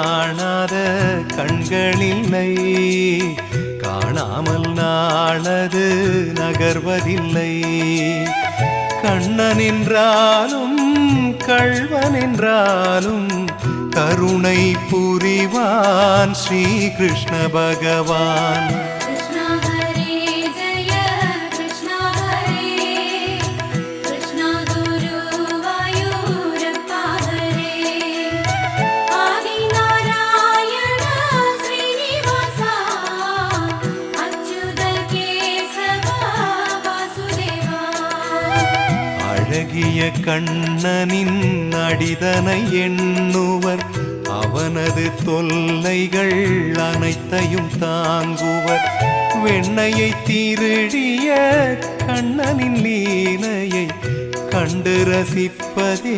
காணாத கண்களில்லை, காணாமல் நாளது நகர்வதில்லை. கண்ணன் என்றாலும் கள்வன் என்றாலும் கருணை புரிவான் ஸ்ரீ கிருஷ்ண பகவான். அழகிய கண்ணனின் அடிதனை எண்ணுவர், அவனது தொல்லைகள் அனைத்தையும் தாங்குவர். வெண்ணையை திருடிய கண்ணனின் லீலையை கண்டு ரசிப்பதே